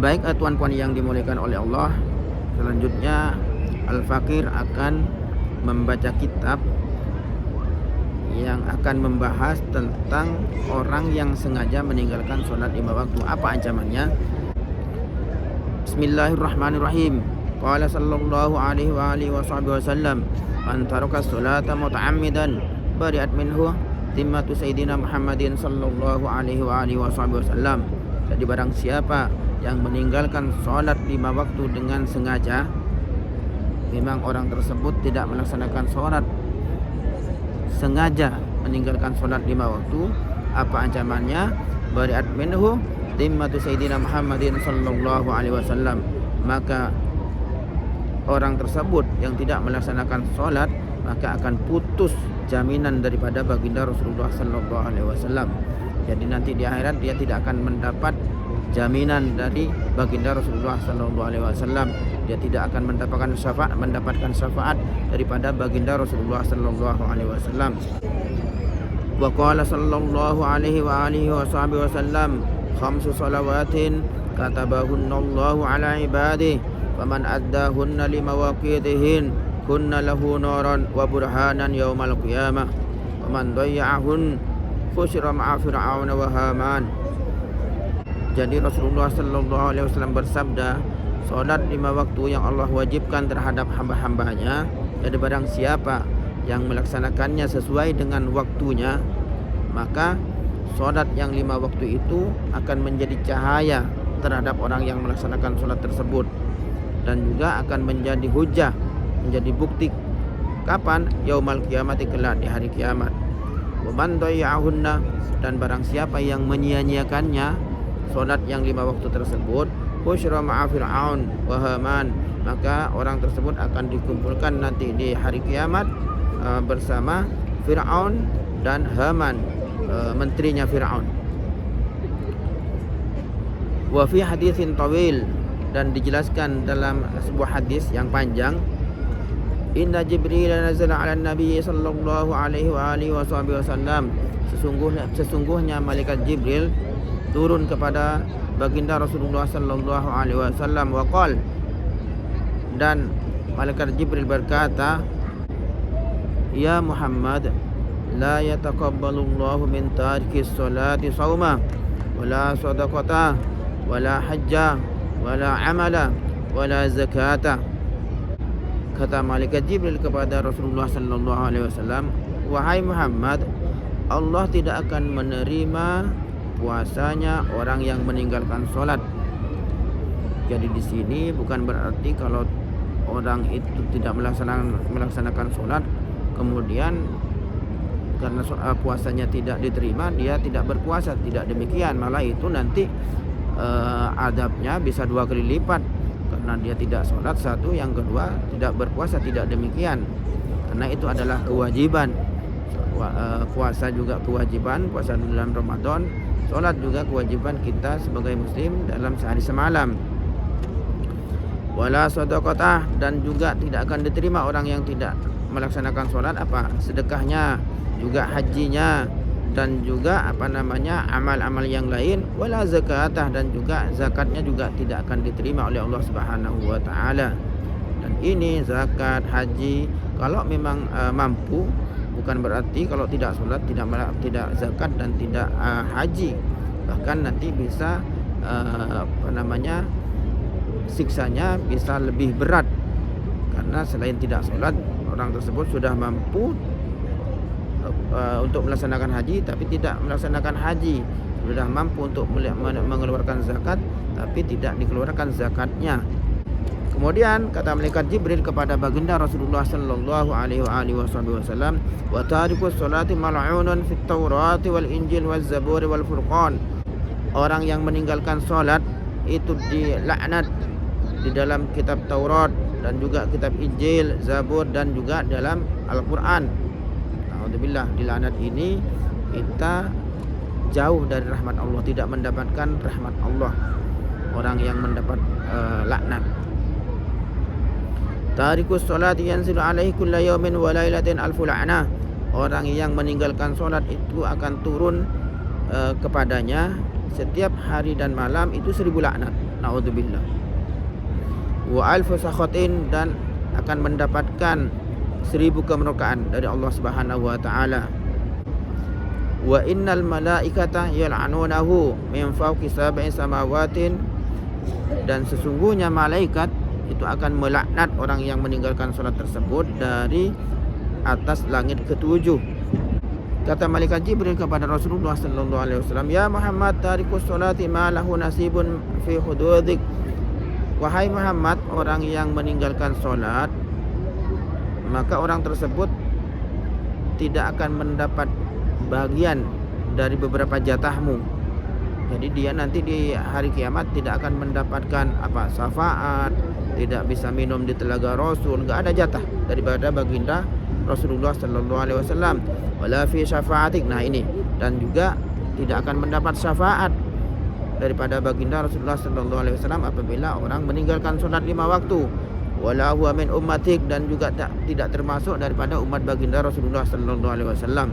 Baik tuan-puan yang dimuliakan oleh Allah, selanjutnya Al-Fakir akan membaca kitab yang akan membahas tentang orang yang sengaja meninggalkan sholat 5 waktu. Apa ancamannya? Bismillahirrahmanirrahim. Qala sallallahu alaihi wa alihi wasallam, man taraka sholata muta'ammidan bari'at minhu zimmatu sayyidina Muhammadin sallallahu alaihi wa alihi wasallam. Jadi barang siapa yang meninggalkan sholat 5 waktu dengan sengaja, memang orang tersebut tidak melaksanakan sholat, sengaja meninggalkan sholat 5 waktu. Apa ancamannya? Bari'at minhu zimmatu sayyidina Muhammadin sallallahu alaihi wasallam. Maka orang tersebut yang tidak melaksanakan sholat, maka akan putus jaminan daripada baginda Rasulullah sallallahu alaihi wasallam. Jadi nanti di akhirat dia tidak akan mendapat jaminan dari baginda Rasulullah sallallahu alaihi wasallam. Dia tidak akan mendapatkan syafaat daripada baginda Rasulullah sallallahu alaihi wasallam. Wa qala sallallahu alaihi wa alihi wasallam, khamsu salawatin katabahunallahu ala ibadihi faman addahunna limawaqitihin kunna lahu naran wa burhanan yaumal qiyamah wa man dayya'ahun khusyira ma'a fir'aun wa haman. Jadi Rasulullah sallallahu alaihi wasallam bersabda, salat 5 waktu yang Allah wajibkan terhadap hamba-hambanya. Jadi barang siapa yang melaksanakannya sesuai dengan waktunya, maka salat yang 5 waktu itu akan menjadi cahaya terhadap orang yang melaksanakan salat tersebut, dan juga akan menjadi hujah, menjadi bukti kapan? Yaumal qiyamati, kelak di hari kiamat. Wa man dayya'ahunna, dan barang siapa yang menyia-nyiakannya salat yang 5 waktu tersebut, husyra ma'a fir'aun wa haman, maka orang tersebut akan dikumpulkan nanti di hari kiamat bersama Fir'aun dan Haman, menterinya Fir'aun. Wa fi haditsin tawil, dan dijelaskan dalam sebuah hadis yang panjang, inna Jibril nazala 'ala nabi sallallahu alaihi wa alihi wasallam, sesungguhnya malaikat Jibril turun kepada baginda Rasulullah sallallahu alaihi wasallam. Waqal, dan malaikat Jibril berkata, ya Muhammad, la yataqabbalullahu min tarikis salati shauma wala sadaqata wala hajja wala amala wala zakata. Kata malaikat Jibril kepada Rasulullah sallallahu alaihi wasallam, wahai Muhammad, Allah tidak akan menerima puasanya orang yang meninggalkan sholat. Jadi di sini bukan berarti kalau orang itu tidak melaksanakan sholat, kemudian karena puasanya tidak diterima dia tidak berpuasa. Tidak demikian, malah itu nanti adabnya bisa 2 kali lipat, karena dia tidak sholat satu, yang kedua tidak berpuasa. Tidak demikian, karena itu adalah kewajiban. Puasa juga kewajiban, puasa dalam Ramadan. Sholat juga kewajiban kita sebagai muslim dalam sehari semalam. Wala sadaqatah, dan juga tidak akan diterima orang yang tidak melaksanakan sholat sedekahnya, juga hajinya, dan juga amal-amal yang lain. Wala zakatah, dan juga zakatnya juga tidak akan diterima oleh Allah Subhanahu wa taala. Dan ini zakat, haji, kalau memang mampu, bukan berarti kalau tidak sholat, tidak zakat, dan tidak haji. Bahkan nanti bisa siksanya bisa lebih berat, karena selain tidak sholat, orang tersebut sudah mampu untuk melaksanakan haji tapi tidak melaksanakan haji, sudah mampu untuk mengeluarkan zakat tapi tidak dikeluarkan zakatnya. Kemudian kata malaikat Jibril kepada baginda Rasulullah sallallahu alaihi wasallam, wa tarikus salati mal'unun fit Taurati wal Injil waz Zabur wal Furqan. Orang yang meninggalkan salat itu dilaknat di dalam kitab Taurat dan juga kitab Injil, Zabur, dan juga dalam Al-Qur'an. Alhamdulillah, dilaknat ini kita jauh dari rahmat Allah, tidak mendapatkan rahmat Allah, orang yang mendapat laknat. Tarikus sholati yanzilu alaihi kulla yawmin wa lailatin alfu la'nah. Orang yang meninggalkan sholat itu akan turun kepadanya setiap hari dan malam itu 1000 laknat. Naudzubillah. Wa alfu sakhatin, dan akan mendapatkan 1000 kemurkaan dari Allah Subhanahu wa taala. Wa innal malaikata yal'anunahu min fawqi sab'i samawatin, dan sesungguhnya malaikat itu akan melaknat orang yang meninggalkan salat tersebut dari atas langit ketujuh. Kata malaikat Jibril kepada Rasulullah sallallahu alaihi wasallam, "Ya Muhammad, tarikus salati ma lahu nasibun fi hududik." Wahai Muhammad, orang yang meninggalkan salat, maka orang tersebut tidak akan mendapat bagian dari beberapa jatahmu. Jadi dia nanti di hari kiamat tidak akan mendapatkan syafaat, tidak bisa minum di telaga Rasul, enggak ada jatah daripada baginda Rasulullah sallallahu alaihi wasallam. Wala fi syafaatik. Nah ini, dan juga tidak akan mendapat syafaat daripada baginda Rasulullah sallallahu alaihi wasallam apabila orang meninggalkan salat 5 waktu. Wala huwa min ummatik, dan juga tidak termasuk daripada umat baginda Rasulullah sallallahu alaihi wasallam.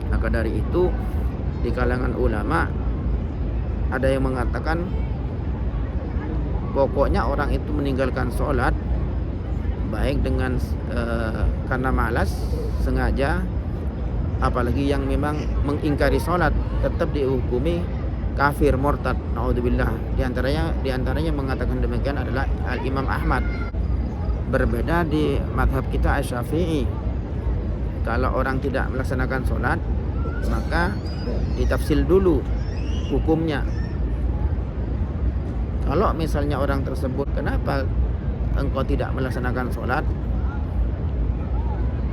Maka dari itu di kalangan ulama ada yang mengatakan pokoknya orang itu meninggalkan sholat baik dengan karena malas sengaja, apalagi yang memang mengingkari sholat, tetap dihukumi kafir murtad. Naudzubillah. Di antaranya mengatakan demikian adalah Al-Imam Ahmad. Berbeda di madhab kita Asy-Syafi'i. Kalau orang tidak melaksanakan sholat, maka ditafsil dulu hukumnya. Kalau misalnya orang tersebut, kenapa engkau tidak melaksanakan sholat?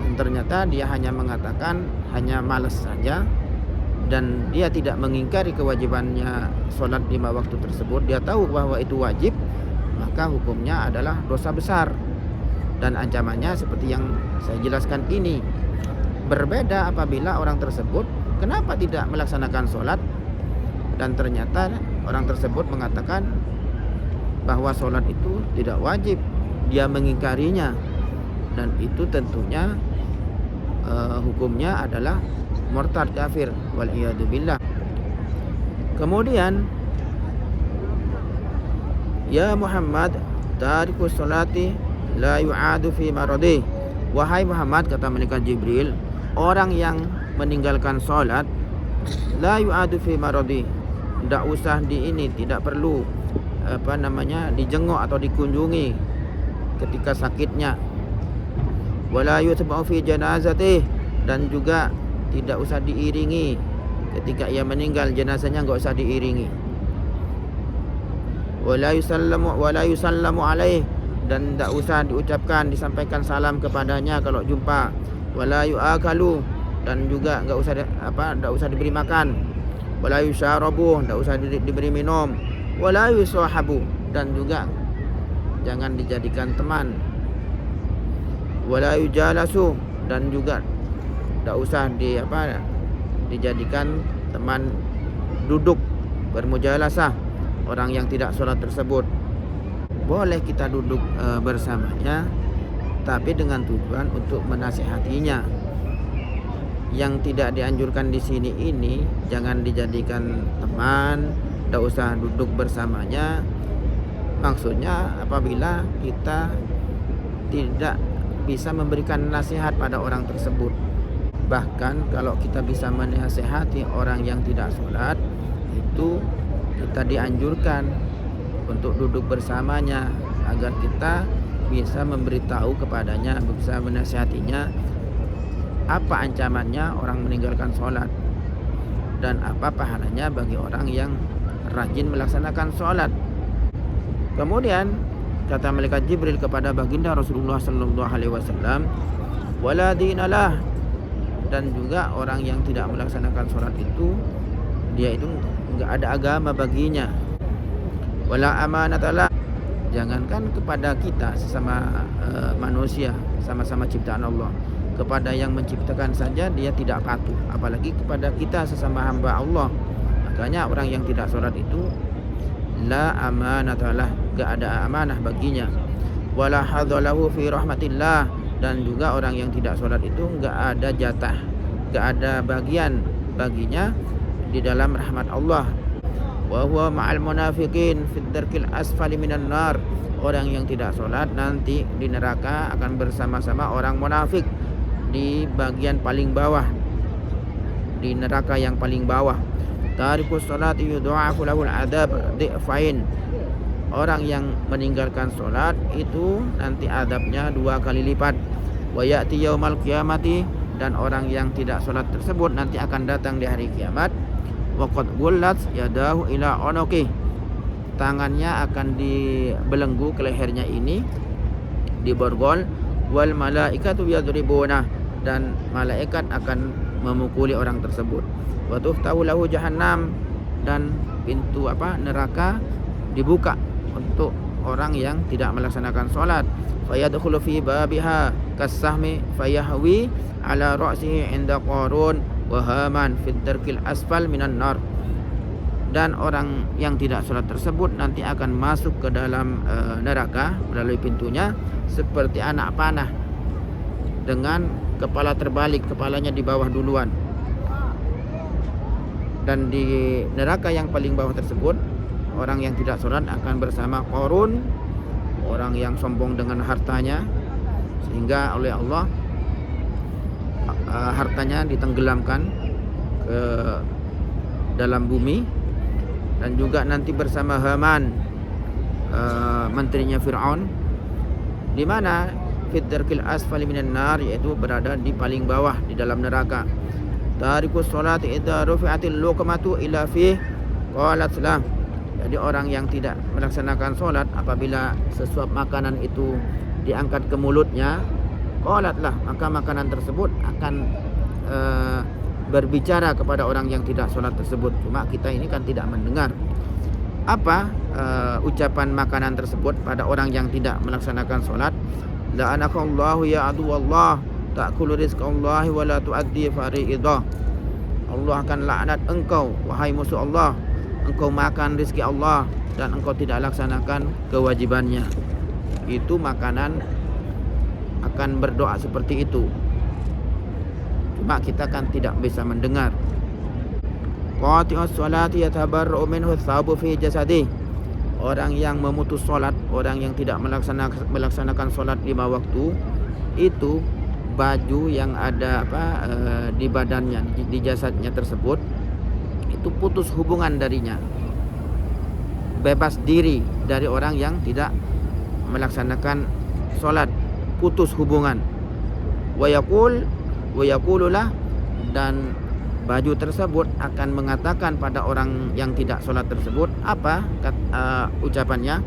Dan ternyata dia hanya mengatakan hanya malas saja, dan dia tidak mengingkari kewajibannya sholat 5 waktu tersebut. Dia tahu bahwa itu wajib, maka hukumnya adalah dosa besar, dan ancamannya seperti yang saya jelaskan ini. Berbeda apabila orang tersebut kenapa tidak melaksanakan sholat, dan ternyata orang tersebut mengatakan bahwa sholat itu tidak wajib, dia mengingkarinya, dan itu tentunya hukumnya adalah murtad kafir, wal iyadu billah. Kemudian, ya Muhammad, tarikus sholati la yu'adu fi maradi. Wahai Muhammad, kata malaikat Jibril, orang yang meninggalkan sholat la yu'adu fi maradi, tidak usah tidak perlu dijenguk atau dikunjungi ketika sakitnya. Wala yutba'u fi janazati, dan juga tidak usah diiringi ketika ia meninggal, jenazahnya enggak usah diiringi. Wala yusallamu alaih, dan tidak usah disampaikan salam kepadanya kalau jumpa. Wala yu'akalu, dan juga enggak usah diberi makan. Wala yusyarabu, tidak usah diberi minum. Wala yusahabu, dan juga jangan dijadikan teman. Wala yujalasu, dan juga tidak usah dijadikan teman duduk bermujalasah orang yang tidak sholat tersebut. Boleh kita duduk bersamanya, tapi dengan tujuan untuk menasihatinya. Yang tidak dianjurkan di sini ini, jangan dijadikan teman, tidak usah duduk bersamanya. Maksudnya apabila kita tidak bisa memberikan nasihat pada orang tersebut. Bahkan kalau kita bisa menasihati orang yang tidak sholat, itu kita dianjurkan untuk duduk bersamanya agar kita bisa memberitahu kepadanya, bisa menasihatinya apa ancamannya orang meninggalkan sholat, dan apa pahalanya bagi orang yang rajin melaksanakan sholat. Kemudian kata malaikat Jibril kepada baginda Rasulullah sallallahu alaihi wasallam, wala dinalah, dan juga orang yang tidak melaksanakan sholat itu, dia itu enggak ada agama baginya. Wala amanatalah, jangankan kepada kita sesama manusia, sama-sama ciptaan Allah, kepada yang menciptakan saja dia tidak patuh, apalagi kepada kita sesama hamba Allah. Makanya orang yang tidak sholat itu la amanatalah, gak ada amanah baginya. Wala hadzalahu fi rahmatillah, dan juga orang yang tidak sholat itu gak ada jatah, gak ada bagian baginya di dalam rahmat Allah. wa huwa ma'al munafiqin fid darkil asfali minan nar. Orang yang tidak sholat nanti di neraka akan bersama-sama orang munafik di bagian paling bawah, di neraka yang paling bawah. Tarikus sholati yudha'afu lahul adab di'fain. Orang yang meninggalkan sholat itu nanti adabnya 2 kali lipat. Wa ya'ti yaumal qiyamati, dan orang yang tidak sholat tersebut nanti akan datang di hari kiamat. Wa qad gullat yadahu ila unuqih. Tangannya akan dibelenggu ke lehernya ini, diborgol. Wal malaikatu yadribuna, dan malaikat akan memukuli orang tersebut. Wa tuftahu lahu jahannam, dan pintu neraka dibuka untuk orang yang tidak melaksanakan sholat. Fayadkhulu fi babiha kasahmi fayahwi ala ra'sihi inda qarun wa haman fid darkil asfal minan nar. Dan orang yang tidak sholat tersebut nanti akan masuk ke dalam neraka melalui pintunya seperti anak panah dengan kepala terbalik, kepalanya di bawah duluan. Dan di neraka yang paling bawah tersebut, orang yang tidak sholat akan bersama Qarun, orang yang sombong dengan hartanya, sehingga oleh Allah hartanya ditenggelamkan ke dalam bumi. Dan juga nanti bersama Haman, menterinya Fir'aun, di mana fid darkil asfali minan nar, yaitu berada di paling bawah di dalam neraka. Tarikus sholati idza rufi'atil luqmatu ila fi qalat salam. Jadi orang yang tidak melaksanakan sholat, apabila sesuap makanan itu diangkat ke mulutnya, qalatlah, maka makanan tersebut akan berbicara kepada orang yang tidak sholat tersebut. Cuma kita ini kan tidak mendengar apa ucapan makanan tersebut pada orang yang tidak melaksanakan sholat. La'anakallahu ya aduwallah ta'kulu rizqallahi wa la tu'addi fari'idah. Allah akan laknat engkau, wahai musuh Allah, engkau makan rezeki Allah dan engkau tidak laksanakan kewajibannya. Itu makanan akan berdoa seperti itu. Cuma kita kan tidak bisa mendengar. Qati'us sholati yatabarra'u minhu thawabu fi jasadi. Orang yang memutus sholat, orang yang tidak melaksanakan sholat 5 waktu, itu baju yang ada di badannya, di jasadnya tersebut, itu putus hubungan darinya, bebas diri dari orang yang tidak melaksanakan sholat, putus hubungan. Wa yaqululah, dan baju tersebut akan mengatakan pada orang yang tidak sholat tersebut, apa ucapannya?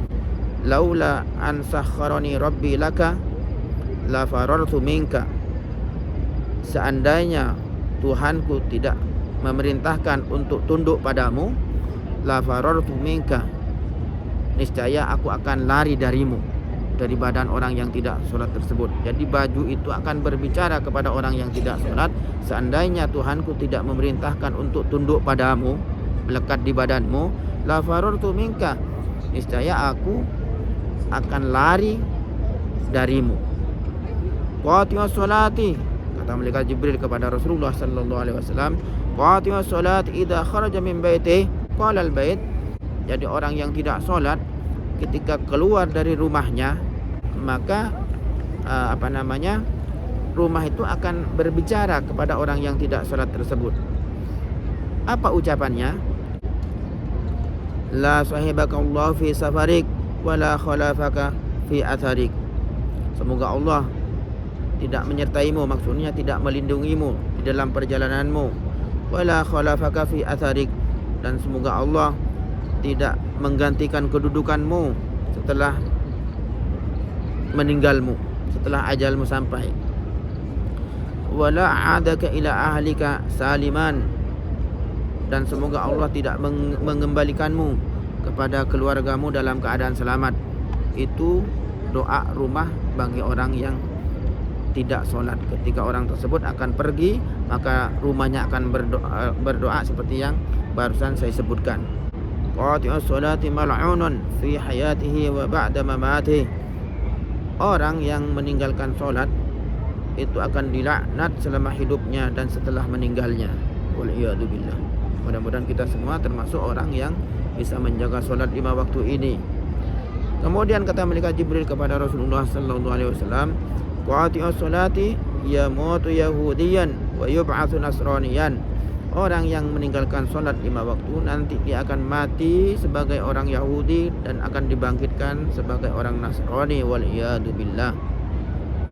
Laula an sakharani rabbi laka la farartu minka. Seandainya Tuhanku tidak memerintahkan untuk tunduk padamu, la farartu minka, niscaya aku akan lari darimu, dari badan orang yang tidak sholat tersebut. Jadi baju itu akan berbicara kepada orang yang tidak sholat, seandainya Tuhanku tidak memerintahkan untuk tunduk padamu, melekat di badanmu, la farartu minka, niscaya aku akan lari darimu. Qati'us sholati, kata malaikat Jibril kepada Rasulullah sallallahu alaihi wasallam, qati'us sholati idza kharaja min baiti qala al bait. Jadi orang yang tidak sholat ketika keluar dari rumahnya, maka rumah itu akan berbicara kepada orang yang tidak sholat tersebut. Apa ucapannya? La sahibakallahu fi safarik wa la khalafaka fi atharik. Semoga Allah tidak menyertaimu, maksudnya tidak melindungimu di dalam perjalananmu. Wa la khalafaka fi atharik, dan semoga Allah tidak menggantikan kedudukanmu setelah meninggalmu, setelah ajalmu sampai. Wala adaka ila ahlika saliman, dan semoga Allah tidak mengembalikanmu kepada keluargamu dalam keadaan selamat. Itu doa rumah bagi orang yang tidak sholat. Ketika orang tersebut akan pergi, maka rumahnya akan berdoa seperti yang barusan saya sebutkan. Qati'us sholati mal'unun fi hayatihi wa ba'da mamatihi. Orang yang meninggalkan sholat itu akan dilaknat selama hidupnya dan setelah meninggalnya. Wal iyadu billah. Mudah-mudahan kita semua termasuk orang yang bisa menjaga solat 5 waktu ini. Kemudian kata malaikat Jibril kepada Rasulullah sallallahu alaihi wasallam, "Qati'us salati yamutu yahudiyan wa yub'atsu nasraniyan." Orang yang meninggalkan solat 5 waktu nanti dia akan mati sebagai orang Yahudi dan akan dibangkitkan sebagai orang Nasrani, wal iyadu billah.